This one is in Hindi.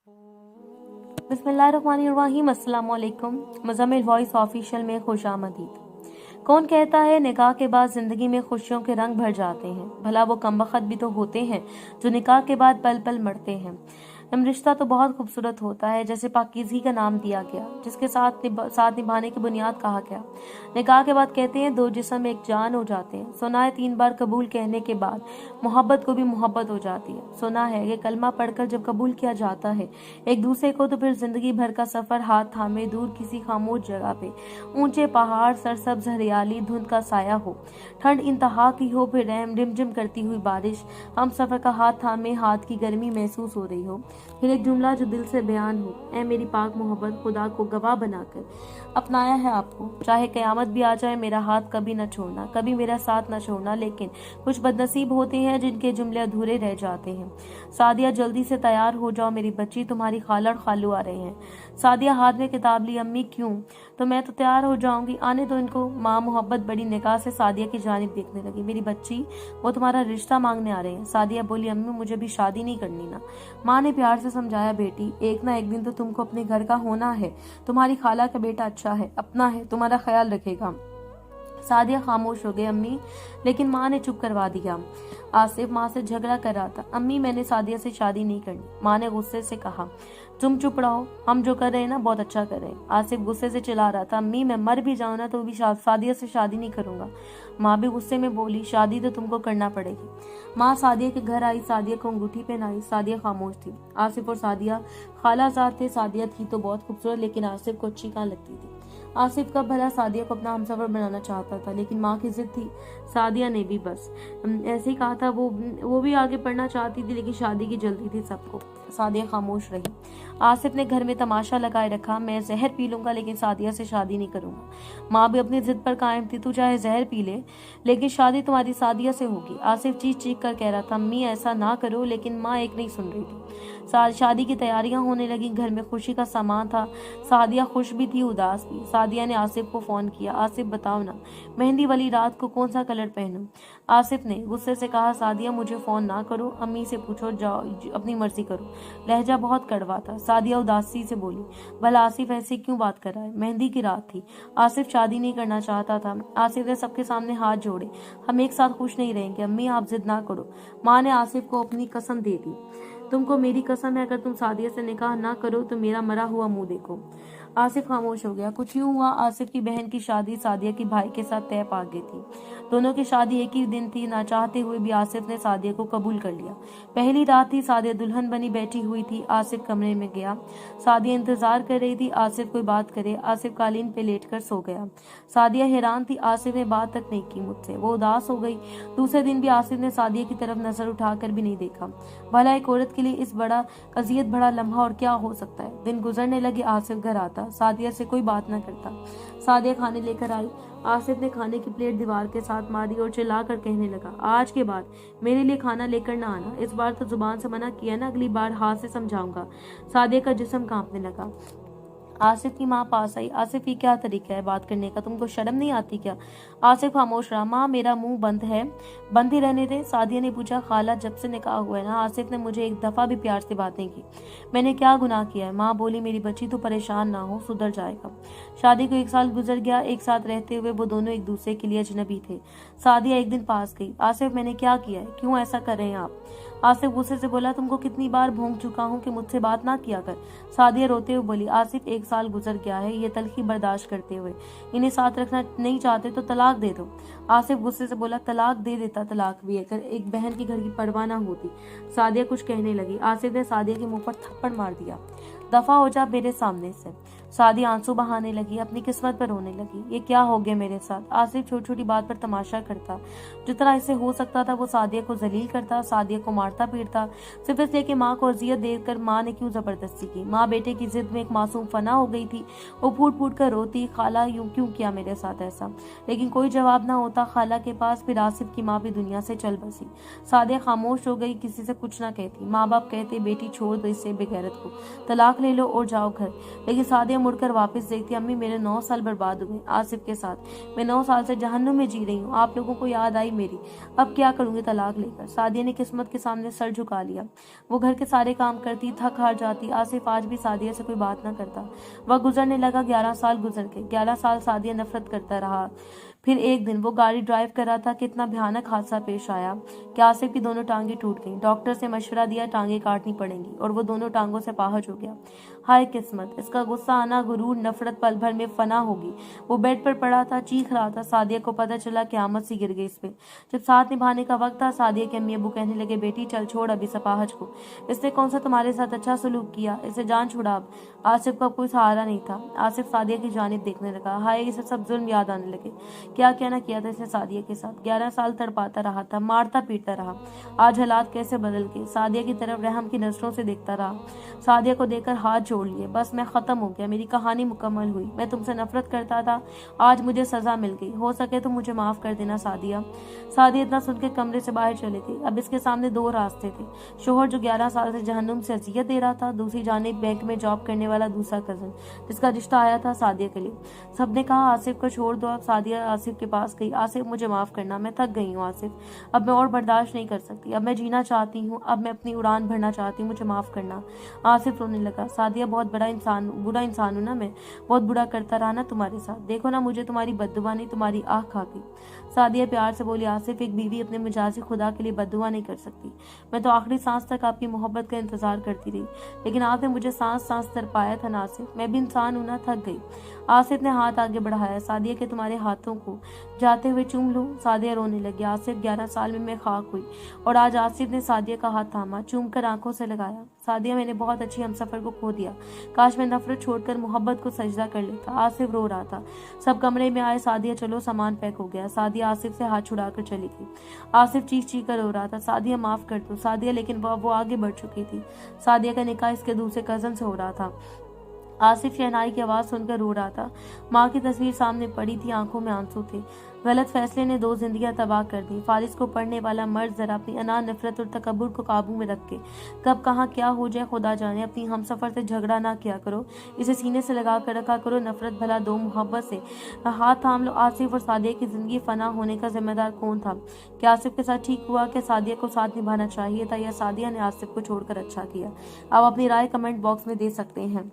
बिस्मिल्लाहिर्रहमानिर्रहीम। अस्सलाम वालेकुम। मुज़म्मिल वॉइस ऑफिशियल में खुशामदीद। कौन कहता है निकाह के बाद जिंदगी में खुशियों के रंग भर जाते हैं? भला वो कमबख्त भी तो होते हैं जो निकाह के बाद पल पल मरते हैं। रिश्ता तो बहुत खूबसूरत होता है, जैसे पाकीज़गी का नाम दिया गया, जिसके साथ निभाने की बुनियाद कहा गया। निकाह के बाद कहते हैं दो जिस्म एक जान हो जाते हैं। सुना है 3 बार कबूल कहने के बाद मोहब्बत को भी मोहब्बत हो जाती है। सुना है कि कलमा पढ़कर जब कबूल किया जाता है एक दूसरे को, तो फिर जिंदगी भर का सफर हाथ थामे दूर किसी खामोश जगह पे, ऊंचे पहाड़, सरसब्ज हरियाली, धुंध का साया हो, ठंड इंतहा की हो, फिर रिमझिम करती हुई बारिश, हम सफर का हाथ थामे हाथ की गर्मी महसूस हो रही हो, फिर एक जुमला जो दिल से बयान हो, ऐ मेरी पाक मोहब्बत, खुदा को गवाह बनाकर अपनाया है आपको। चाहे कयामत भी आ जाए मेरा हाथ कभी न छोड़ना, कभी मेरा साथ न छोड़ना। लेकिन कुछ बदनसीब होते हैं जिनके जुमले अधूरे रह जाते हैं। सादिया जल्दी से तैयार हो जाओ मेरी बच्ची, तुम्हारी खाला और खालू आ रहे हैं। सादिया हाथ में किताब ली। अम्मी क्यों? तो मैं तो तैयार हो जाऊंगी, आने दो इनको। माँ मोहब्बत बड़ी निगाह से सादिया की जानिब देखने लगी। मेरी बच्ची, वो तुम्हारा रिश्ता मांगने आ रहे हैं। सादिया बोली, अम्मी मुझे भी शादी नहीं करनी ना। माँ ने प्यार से समझाया, बेटी एक ना एक दिन तो तुमको अपने घर का होना है। तुम्हारी खाला का बेटा अच्छा है, अपना है, तुम्हारा ख्याल रखेगा। सादिया खामोश हो गई। अम्मी, लेकिन माँ ने चुप करवा दिया। आसिफ माँ से झगड़ा कर रहा था। अम्मी मैंने सादिया से शादी नहीं करनी। माँ ने गुस्से से कहा, तुम चुप रहो, हम जो कर रहे हैं ना बहुत अच्छा कर रहे हैं। आसिफ गुस्से से चिल्ला रहा था, अम्मी मैं मर भी जाऊँ ना तो भी सादिया से शादी नहीं करूंगा। माँ भी गुस्से में बोली, शादी तो तुमको करना पड़ेगी। माँ सादिया के घर आई, सादिया को अंगूठी पहनाई। सादिया खामोश थी। आसिफ और सादिया खालाजाद थे। सादिया थी तो बहुत खूबसूरत, लेकिन आसिफ को अच्छी कहाँ लगती थी। आसिफ का भला सादिया को अपना हमसफर बनाना चाहता था, लेकिन माँ की जिद थी। सादिया ने भी बस ऐसे ही कहा था। वो भी आगे पढ़ना चाहती थी, लेकिन शादी की जल्दी थी सबको। सादिया खामोश रही। आसिफ ने घर में तमाशा लगाए रखा, मैं जहर पी लूंगा लेकिन सादिया से शादी नहीं करूंगा। माँ भी अपनी जिद पर कायम थी, तू चाहे जहर पी ले लेकिन शादी तुम्हारी सादिया से होगी। आसिफ चीख चीख कर कह रहा था, अम्मी ऐसा ना करो, लेकिन माँ एक नहीं सुन रही थी। शादी की तैयारियां होने लगी। घर में खुशी का सामान था। सादिया खुश भी थी, उदास भी। सादिया ने आसिफ को फोन किया, आसिफ बताओ ना मेहंदी वाली रात को कौन सा कलर पहनूं? आसिफ ने गुस्से से कहा, सादिया मुझे फोन ना करो, अम्मी से पूछो, जाओ अपनी मर्जी करो। लहजा बहुत कड़वा था। सादिया उदासी से बोली, भला आसिफ ऐसे क्यों बात कर रहा है? मेहंदी की रात थी, आसिफ शादी नहीं करना चाहता था। आसिफ ने सबके सामने हाथ जोड़े, हम एक साथ खुश नहीं रहेंगे। अम्मी आप जिद ना करो। माँ ने आसिफ को अपनी कसम दे दी, तुमको मेरी कसम है, अगर तुम सादिया से निकाह ना करो तो मेरा मरा हुआ मुंह देखो। आसिफ खामोश हो गया। कुछ यूं हुआ, आसिफ की बहन की शादी सादिया की भाई के साथ तय पा गई थी। दोनों की शादी एक ही दिन थी। ना चाहते हुए भी आसिफ ने सादिया को कबूल कर लिया। पहली रात थी, सादिया दुल्हन बनी बैठी हुई थी। आसिफ कमरे में गया। सादिया इंतजार कर रही थी आसिफ कोई बात करे। आसिफ कालीन पे लेटकर सो गया। सादिया हैरान थी, आसिफ ने बात तक नहीं की मुझसे। वो उदास हो गई। दूसरे दिन भी आसिफ ने सादिया की तरफ नजर उठाकर भी नहीं देखा। भला एक औरत के लिए इस बड़ा अजियत भरा लम्हा और क्या हो सकता है? दिन गुजरने लगे। आसिफ घर आता, सादिया से कोई बात न करता। सादिया खाने लेकर आई। आसिफ ने खाने की प्लेट दीवार के साथ मारी और चिल्लाकर कहने लगा, आज के बाद मेरे लिए खाना लेकर ना आना। इस बार तो जुबान से मना किया ना, अगली बार हाथ से समझाऊंगा। सादिया का जिस्म कांपने लगा। आसिफ की माँ पास आई। आसिफ ये क्या तरीका है बात करने का, तुमको शर्म नहीं आती क्या? आसिफ खामोश रहा। माँ मेरा मुंह बंद है, बंद ही रहने दे। सादिया ने पूछा, खाला जब से निकाह हुआ है ना आसिफ ने मुझे एक दफा भी प्यार से बात नहीं की। मैंने क्या गुनाह किया है? माँ बोली, मेरी बच्ची तो परेशान ना हो, सुधर जाएगा। शादी को 1 साल गुजर गया। एक साथ रहते हुए वो दोनों एक दूसरे के लिए अजनबी थे। सादिया एक दिन पास गई। आसिफ मैंने क्या किया है, क्यों ऐसा कर रहे हैं आप? आसिफ गुस्से से बोला, तुमको कितनी बार भोंक चुका हूँ कि मुझसे बात ना किया कर। सादिया रोते हुए बोली, आसिफ 1 साल गुजर गया है, ये तलखी बर्दाश्त करते हुए इन्हें साथ रखना नहीं चाहते तो तलाक दे दो। आसिफ गुस्से से बोला, तलाक दे देता, तलाक भी अगर एक बहन के घर की परवाह ना होती। सादिया कुछ कहने लगी। आसिफ ने सादिया के मुंह पर थप्पड़ मार दिया, दफा हो जा मेरे सामने से। सादिया आंसू बहाने लगी, अपनी किस्मत पर रोने लगी। ये क्या हो गया मेरे साथ? आसिफ छोटी छोटी बात पर तमाशा करता। जितना इससे हो सकता था वो सादिया को जलील करता, सादिया को मारता पीटता, सिर्फ इसलिए कि माँ को अजियत देकर। माँ ने क्यों जबरदस्ती की? माँ बेटे की जिद में एक मासूम फना हो गई थी। वो फूट फूट कर रोती, खाला यूं क्यों किया मेरे साथ ऐसा? लेकिन कोई जवाब ना होता खाला के पास। फिर आसिफ की माँ भी दुनिया से चल बसी। सादिया खामोश हो गई, किसी से कुछ ना कहती। माँ बाप कहते, बेटी छोड़ दो इससे बेगैरत को, तलाक ले लो और जाओ घर। लेकिन सादिया सादिया मुड़कर वापस देखती, अम्मी मेरे 9 साल बर्बाद हुए आसिफ के साथ। मैं 9 साल से जहन्नुम में जी रही हूँ। आप लोगों को याद आई मेरी। अब क्या करूंगी तलाक लेकर। सादिया ने किस्मत के सामने सर झुका लिया। वो घर के सारे काम करती, थक हार जाती। आसिफ आज भी सादिया से कोई बात न करता। वह गुजरने लगा। 11 साल गुजर गए। 11 साल सादिया नफरत करता रहा। फिर एक दिन वो गाड़ी ड्राइव कर रहा था कि इतना भयानक हादसा पेश आया कि आसिफ की दोनों टांगे टूट गईं। डॉक्टर से मशवरा दिया, टांगे काटनी पड़ेंगी, और वो दोनों टांगों से पाहज हो गया। हाय किस्मत, इसका गुस्सा आना, गुरूर, नफरत पल भर में फना होगी। वो बेड पर पड़ा था, चीख रहा था। सादिया को पता चला क़यामत सी गिर गई इस पे। जब साथ निभाने का वक्त था, सादिया के अम्मी अबू कहने लगे, बेटी चल छोड़ अभी सपाहज को। इसने कौन सा तुम्हारे साथ अच्छा सलूक किया, इसे जान छुड़ा अब। आसिफ का कोई सहारा नहीं था। आसिफ सादिया की जानिब देखने लगा। हाय, इसे सब जुल्म याद आने लगे। क्या क्या ना किया था इसने सादिया के साथ। 11 साल तड़पाता रहा था, मारता पीटता रहा। आज हालात कैसे बदल गए। सादिया की तरफ रहम की नजरों से देखता रहा। सादिया को देखकर हाथ जोड़ लिए। बस मैं खत्म हो गया, मेरी कहानी मुकम्मल हुई। मैं तुमसे नफरत करता था, आज मुझे सजा मिल गई। हो सके तो मुझे माफ कर देना सादिया। सादिया इतना सुनकर कमरे से बाहर चले गई। अब इसके सामने 2 रास्ते थे। शोहर जो 11 साल से जहन्नुम से अजियत दे रहा था, दूसरी जानिब बैंक में जॉब करने वाला दूसरा कजन जिसका रिश्ता आया था सादिया के लिए। सबने कहा आसिफ को छोड़ दो। अब सादिया आसिफ के पास गई। आसिफ मुझे माफ करना, मैं थक गई हूँ आसिफ। अब मैं और बर्दाश्त नहीं कर सकती। अब मैं जीना चाहती हूँ, अब मैं अपनी उड़ान भरना चाहती हूँ, मुझे माफ करना। आसिफ रोने लगा। सादिया बहुत बुरा इंसान हूँ ना मैं, बहुत बुरा करता रहा ना तुम्हारे साथ। देखो ना, मुझे तुम्हारी बद्दुआ नहीं, तुम्हारी आह खा गई। सादिया प्यार से बोली, आसिफ एक बीवी अपने मिजाजी खुदा के लिए बद्दुआ नहीं कर सकती। मैं तो आखिरी सांस तक आपकी मोहब्बत का इंतजार करती रही, लेकिन आपने मुझे सांस सांस तरपाया था ना आसिफ। मैं भी इंसान हूं ना, थक गई। आसिफ ने हाथ आगे बढ़ाया। सादिया के तुम्हारे हाथों को जाते हुए चूम लूं। सादिया रोने लगी। आसिफ 11 साल में मैं खाक हुई, और आज आसिफ ने सादिया का हाथ थामा, चूम कर आंखों से लगाया। सादिया, मैंने बहुत अच्छी हमसफर को खो दिया। काश मैं नफरत छोड़कर मोहब्बत को सजदा कर लेता। आसिफ रो रहा था। सब कमरे में आए। सादिया चलो, सामान पैक हो गया। सादिया आसिफ से हाथ छुड़ाकर चली गई। आसिफ चीख चीख कर रो रहा था। सादिया माफ कर दो सादिया, लेकिन वो आगे बढ़ चुकी थी। सादिया का निकाह इसके दूसरे कजन से हो रहा था। आसिफ शहनाई की आवाज सुनकर रो रहा था। माँ की तस्वीर सामने पड़ी थी, आंखों में आंसू थे। गलत फैसले ने 2 जिंदगियां तबाह कर दी। फारिस को पढ़ने वाला मर्द जरा अपनी अना, नफरत और तकब्बुर को काबू में रख के कब कहाँ क्या हो जाए खुदा जाने। अपनी हमसफर से झगड़ा ना किया करो, इसे सीने से लगा कर रखा करो। नफरत भला दो, मोहब्बत से हाथ थाम लो। आसिफ और सादिया की जिंदगी फना होने का जिम्मेदार कौन था? क्या आसिफ के साथ ठीक हुआ? क्या सादिया को साथ निभाना चाहिए था, या सादिया ने आसिफ को छोड़कर अच्छा किया? आप अपनी राय कमेंट बॉक्स में दे सकते हैं।